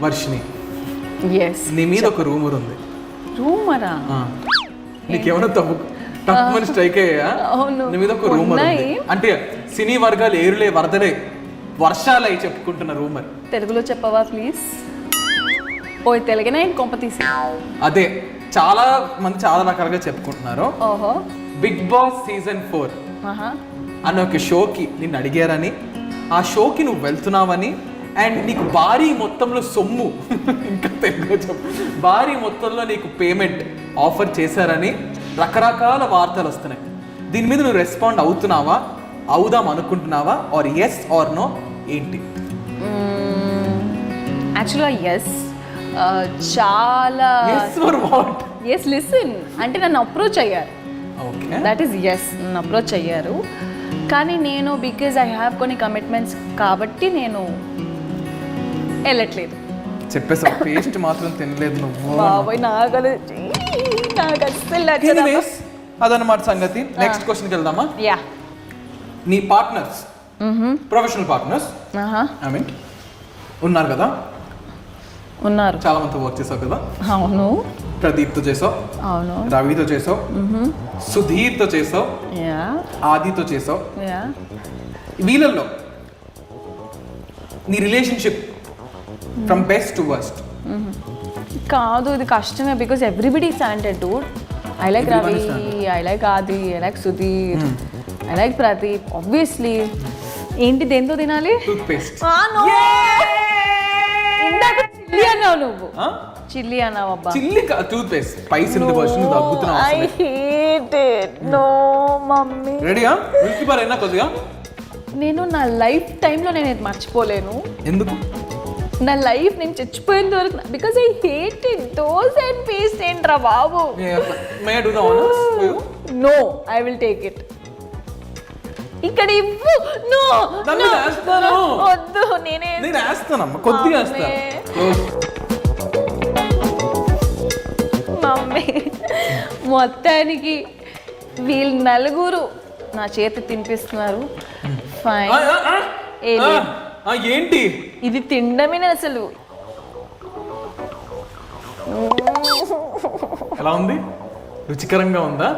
Varshini, yes నీ మీద ఒక రూమర్ ఉంది. రూమరా? నీకేమైనా తక్కువ స్ట్రైక్ అయ్యా? అవును, నీ మీద ఒక రూమర్ ఉంది. అంటే సినీ వర్గాలు ఏరులే వరదలే వర్షాలై చెప్పుకుంటున్న రూమర్. తెలుగులో చెప్పవా ప్లీజ్? పోయి తెలుగునే కొంప తీసి. అదే చాలా మంది చాలా రకాలుగా చెప్పుకుంటున్నారు. ఓహో, బిగ్ బాస్ సీజన్ 4 అనే ఒక షోకి నిన్ను అడిగారని, ఆ షోకి నువ్వు వెళ్తున్నావని, అండ్ నీకు భారీ మొత్తంలో సొమ్ము ఇంకా తెలుగు చెప్పు, భారీ మొత్తంలో నీకు పేమెంట్ ఆఫర్ చేశారని రకరకాల వార్తలు వస్తున్నాయి. దీని మీద నువ్వు రెస్పాండ్ అవుతున్నావా, అవుదాం అనుకుంటున్నావా, ఆర్ ఎస్ ఆర్ నో ఏంటి? యాక్చువల్గా ఎస్. చాలా ఎస్. లిసన్, అంటే నన్ను అప్రోచ్ అయ్యారు. ఓకే, దట్ ఈస్ ఎస్, నన్ను అప్రోచ్ అయ్యారు. కానీ నేను బికాజ్ ఐ హ్యావ్ కొన్ని కమిట్మెంట్స్ కాబట్టి నేను వెళ్ళట్లేదు. చెప్పేసా, పేస్ట్ మాత్రం తినలేదు నువ్వు. బాబోయ్, నాకు అస్సలు అదన్నమాట సంగతి. నెక్స్ట్ క్వశ్చన్కి వెళ్దామా? యా. నీ partners, professional partners I mean ఉన్నారు కదా, ఉన్నారు. చాలా మంది వర్క్ చేసావు కదా. అవును. ప్రదీప్తో చేసావు, అవును. రవితో చేసావు, సుధీర్తో చేసావు, ఆదితో చేసావు. వీళ్ళల్లో నీ relationship from best to worst? కాదు, ఇది కష్టమే. Because everybody is talented dude. I like Ravi, I like Aadi, I like Sudheer, I like Pradeep. Obviously. ఏంటి, దేంతో తినాలి? టూత్పేస్ట్. ఇందాక చిల్లి అన్నావు నువ్వు. చిల్లి అన్నావు. అబ్బా, చిల్లి టూత్పేస్ట్ స్పైసీ వర్షన్ తగ్గుతున్నావు. I hate it. No mummy. రెడీగా మిల్కీ అయినా కొద్దిగా. నేను నా లైఫ్ టైంలో నేను ఇది మర్చిపోలేను. ఎందుకు? నా లైఫ్ నేను చచ్చిపోయేంత వరకు, because I hate it. Those and paste ఏంట్రా బాబు. No, I will take it. ఇక్కడ ఇవ్వు. నో, వద్దు. నేను వేస్తానమ్మా, కొద్దిగా వేస్తా. మమ్మీ, మొత్తానికి వీళ్ళు నలుగురు నా చేతి తినిపిస్తున్నారు. ఫైన్. ఏంటి ఇది తినడమే అసలు. ఎలా ఉంది? రుచికరంగా ఉందా?